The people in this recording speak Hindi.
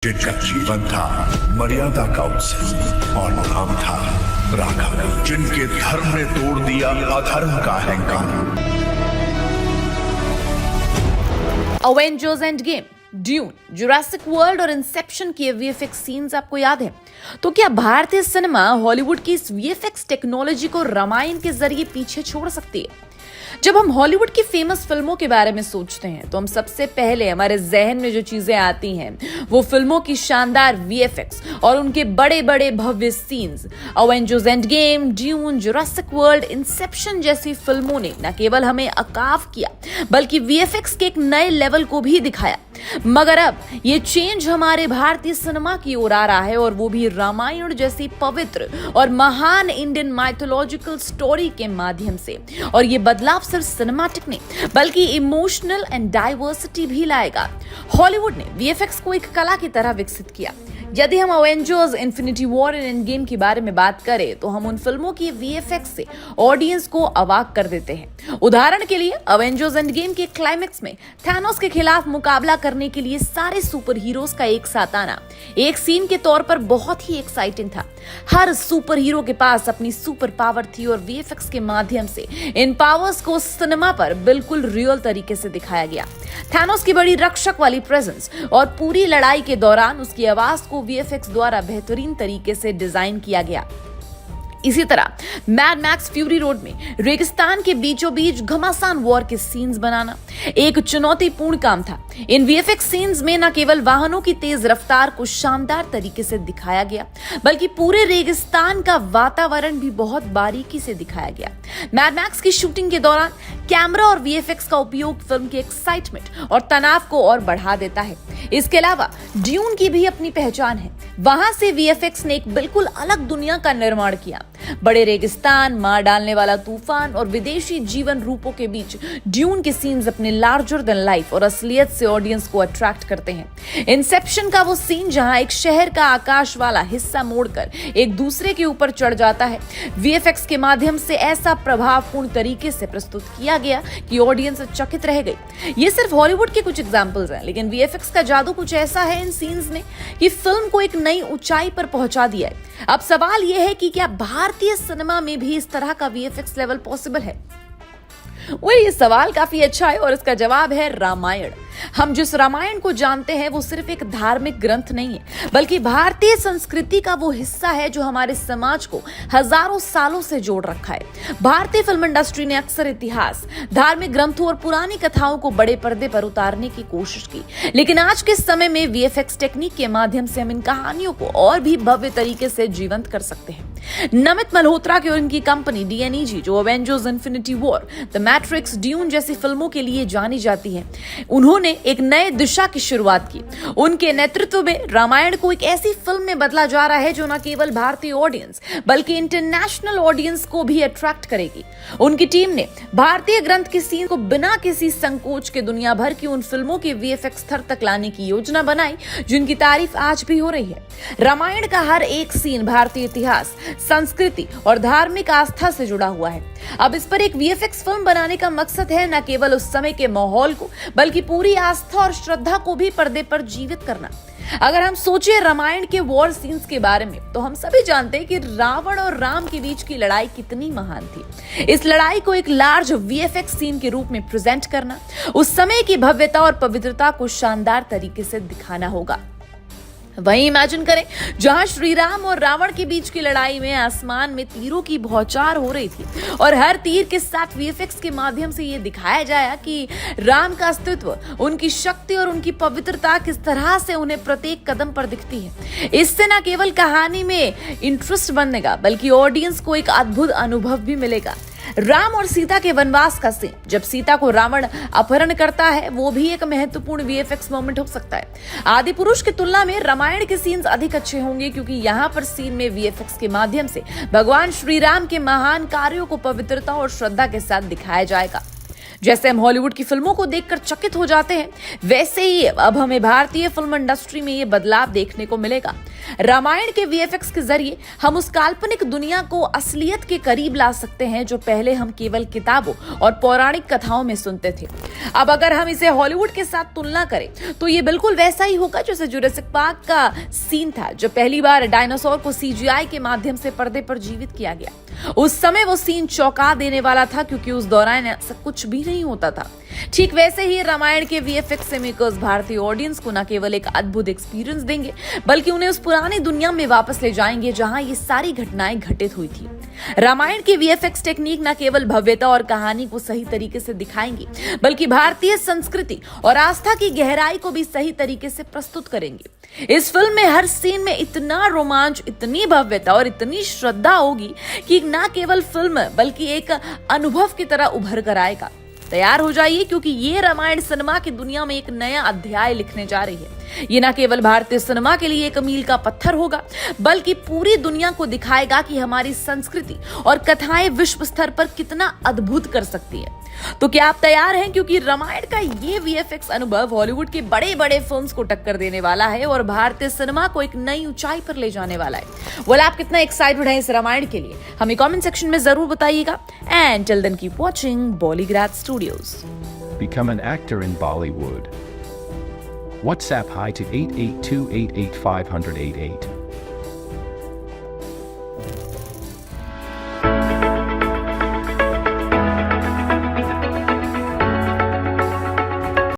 जिनका जीवन था मर्यादा का उत्सव और नाम था राघव, जिनके धर्म ने तोड़ दिया अधर्म का अहंकार। Avengers Endgame, Dune, Jurassic world और इंसेप्शन की वीएफएक्स सीन्स आपको याद है? तो क्या भारतीय सिनेमा हॉलीवुड की इस वीएफएक्स टेक्नोलॉजी को रामायण के जरिए पीछे छोड़ सकती है? जब हम हॉलीवुड की फेमस फिल्मों के बारे में सोचते हैं तो हम सबसे पहले हमारे जहन में जो चीजें आती हैं वो फिल्मों की शानदार वीएफएक्स और उनके बड़े बड़े भव्य scenes. Avengers Endgame, Dune, Jurassic World, Inception जैसी फिल्मों ने न केवल हमें अकाव किया बल्कि वीएफएक्स के एक नए लेवल को भी दिखाया। मगर अब ये चेंज हमारे भारतीय सिनेमा की ओर आ रहा है, और वो भी रामायण जैसी पवित्र और महान इंडियन माइथोलॉजिकल स्टोरी के माध्यम से। और ये बदलाव सिर्फ सिनेमैटिक नहीं बल्कि इमोशनल एंड डाइवर्सिटी भी लाएगा। हॉलीवुड ने वीएफएक्स को एक कला की तरह विकसित किया। यदि हम Avengers, infinity war and end game के बारे में बात करें तो हम उन फिल्मों की वीएफएक्स से ऑडियंस को अवाक कर देते हैं। उदाहरण के लिए अवेंजर्स एंड गेम के क्लाइमेक्स में थैनोस के खिलाफ मुकाबला करने के लिए सारे सुपर हीरोज का एक साथ आना एक सीन के तौर पर बहुत ही एक्साइटिंग था। हर सुपर हीरो के पास अपनी सुपर पावर थी और वीएफएक्स के माध्यम से इन पावर्स को सिनेमा पर बिल्कुल रियल तरीके से दिखाया गया। थैनोस की बड़ी रक्षक वाली प्रेजेंस और पूरी लड़ाई के दौरान उसकी आवाज को वीएफएक्स द्वारा बेहतरीन तरीके से डिजाइन किया गया। इसी तरह मैड मैक्स फ्यूरी रोड में रेगिस्तान के बीचों बीच घमासान वॉर के सीन्स बनाना एक चुनौतीपूर्ण काम था। इन वीएफएक्स सीन्स में न केवल वाहनों की तेज रफ्तार को शानदार तरीके से दिखाया गया बल्कि पूरे रेगिस्तान का वातावरण भी बहुत बारीकी से दिखाया गया। मैड मैक्स की शूटिंग के दौरान कैमरा और वीएफएक्स का उपयोग फिल्म के एक्साइटमेंट और तनाव को और बढ़ा देता है। इसके अलावा ड्यून की भी अपनी पहचान है। वहां से वीएफएक्स ने एक बिल्कुल अलग दुनिया का निर्माण किया। बड़े रेगिस्तान, मार डालने वाला तूफान और विदेशी जीवन रूपों के बीच ड्यून के सीन्स अपने लार्जर देन लाइफ और असलियत से ऑडियंस को अट्रैक्ट करते हैं। इंसेप्शन का वो सीन जहां एक शहर का आकाश वाला हिस्सा मोड़कर एक दूसरे के ऊपर चढ़ जाता है, वीएफएक्स के माध्यम से ऐसा प्रभावपूर्ण तरीके से प्रस्तुत किया गया कि ऑडियंस चकित रह गई। ये सिर्फ हॉलीवुड के कुछ एग्जांपल्स हैं, लेकिन वीएफएक्स का जादू कुछ ऐसा है इन सीन्स ने कि फिल्म को एक नई ऊंचाई पर पहुंचा दिया है। अब सवाल यह है कि क्या भारतीय सिनेमा में भी इस तरह का वीएफएक्स लेवल पॉसिबल है? ये सवाल काफी अच्छा है और इसका जवाब है रामायण। हम जिस रामायण को जानते हैं वो सिर्फ एक धार्मिक ग्रंथ नहीं है बल्कि भारतीय संस्कृति का वो हिस्सा है जो हमारे समाज को हजारों सालों से जोड़ रखा है। भारतीय फिल्म इंडस्ट्री ने अक्सर इतिहास, धार्मिक ग्रंथों और पुरानी कथाओं को बड़े पर्दे पर उतारने की कोशिश की, लेकिन आज के समय में वीएफएक्स टेक्निक के माध्यम से हम इन कहानियों को और भी भव्य तरीके से जीवंत कर सकते हैं। नमित मल्होत्रा की और उनकी कंपनी डीएनईजी, जो Avengers, infinity war, the matrix, dune जैसी फिल्मों के लिए जानी जाती है, उन्होंने एक नए दिशा की शुरुआत की। उनके नेतृत्व में रामायण को एक ऐसी फिल्म में बदला जा रहा है जो न केवल भारतीय ऑडियंस बल्कि इंटरनेशनल ऑडियंस को भी अट्रैक्ट करेगी। उनकी टीम ने भारतीय ग्रंथ के सीन को बिना किसी संकोच के दुनिया भर की उन फिल्मों के वीएफएक्स स्तर तक लाने की योजना बनाई जिनकी तारीफ आज भी हो रही है। रामायण का हर एक सीन भारतीय इतिहास, संस्कृति और धार्मिक आस्था से जुड़ा हुआ है। अब इस पर एक वीएफएक्स फिल्म बनाने का मकसद है न केवल उस समय के माहौल को बल्कि पूरी आस्था और श्रद्धा को भी पर्दे पर जीवित करना। अगर हम सोचे रामायण के वॉर सीन्स के बारे में तो हम सभी जानते हैं कि रावण और राम के बीच की लड़ाई कितनी महान थी। इस लड़ाई को एक लार्ज वीएफएक्स सीन के रूप में प्रेजेंट करना, उस समय की भव्यता और पवित्रता को शानदार तरीके से दिखाना होगा। वहीं इमेजिन करें जहां श्री राम और रावण के बीच की लड़ाई में आसमान में तीरों की बौछार हो रही थी और हर तीर के साथ वीएफएक्स के माध्यम से ये दिखाया जाए कि राम का अस्तित्व, उनकी शक्ति और उनकी पवित्रता किस तरह से उन्हें प्रत्येक कदम पर दिखती है। इससे न केवल कहानी में इंटरेस्ट बनेगा बल्कि ऑडियंस को एक अद्भुत अनुभव भी मिलेगा। राम और सीता के वनवास का सीन, जब सीता को रावण अपहरण करता है, वो भी एक महत्वपूर्ण वीएफएक्स मोमेंट हो सकता है। आदि पुरुष की तुलना में रामायण के सीन्स अधिक अच्छे होंगे क्योंकि यहाँ पर सीन में वीएफएक्स के माध्यम से भगवान श्री राम के महान कार्यों को पवित्रता और श्रद्धा के साथ दिखाया जाएगा। जैसे हम हॉलीवुड की फिल्मों को देखकर चकित हो जाते हैं, वैसे ही अब हमें भारतीय फिल्म इंडस्ट्री में ये बदलाव देखने को मिलेगा। रामायण के वीएफएक्स के जरिए हम उस काल्पनिक दुनिया को असलियत के करीब ला सकते हैं जो पहले हम केवल किताबों और पौराणिक कथाओं में सुनते थे। अब अगर हम इसे हॉलीवुड के साथ तुलना करें तो ये बिल्कुल वैसा ही होगा जैसे जुरासिक पार्क का सीन था, जो पहली बार डायनासोर को सीजीआई के माध्यम से पर्दे पर जीवित किया गया। उस समय वो सीन चौंका देने वाला था, क्योंकि उस दौरान ऐसा कुछ भी नहीं होता था। ठीक वैसे ही रामायण के वीएफएक्स मेकर्स भारतीय ऑडियंस को न केवल एक अद्भुत एक्सपीरियंस देंगे, बल्कि उन्हें उस पुरानी दुनिया में वापस ले जाएंगे जहां ये सारी घटनाएं घटित हुई थी। रामायण की वीएफएक्स टेक्निक न केवल भव्यता और कहानी को सही तरीके से दिखाएंगी, बल्कि भारतीय संस्कृति और आस्था की गहराई को भी सही तरीके से प्रस्तुत करेंगे। इस फिल्म में हर सीन में इतना रोमांच, इतनी भव्यता और इतनी श्रद्धा होगी कि न केवल फिल्म बल्कि एक अनुभव की तरह उभर कर आएगा। तैयार हो जाइए, क्योंकि ये रामायण सिनेमा की दुनिया में एक नया अध्याय लिखने जा रही है। ये न केवल भारतीय सिनेमा के लिए एक मील का पत्थर होगा, बल्कि पूरी दुनिया को दिखाएगा कि हमारी संस्कृति और कथाएं विश्व स्तर पर कितना अद्भुत कर सकती है। तो क्या आप तैयार हैं? क्योंकि रामायण का ये वीएफएक्स अनुभव हॉलीवुड के बड़े बड़े फिल्म्स को टक्कर देने वाला है और भारतीय सिनेमा को एक नई ऊंचाई पर ले जाने वाला है। well, आप कितना एक्साइटेड हैं इस रामायण के लिए? हमें कमेंट सेक्शन में जरूर बताइएगा। And till then keep watching Bollygrad Studios. Become an actor in Bollywood. WhatsApp hi to 8828850088.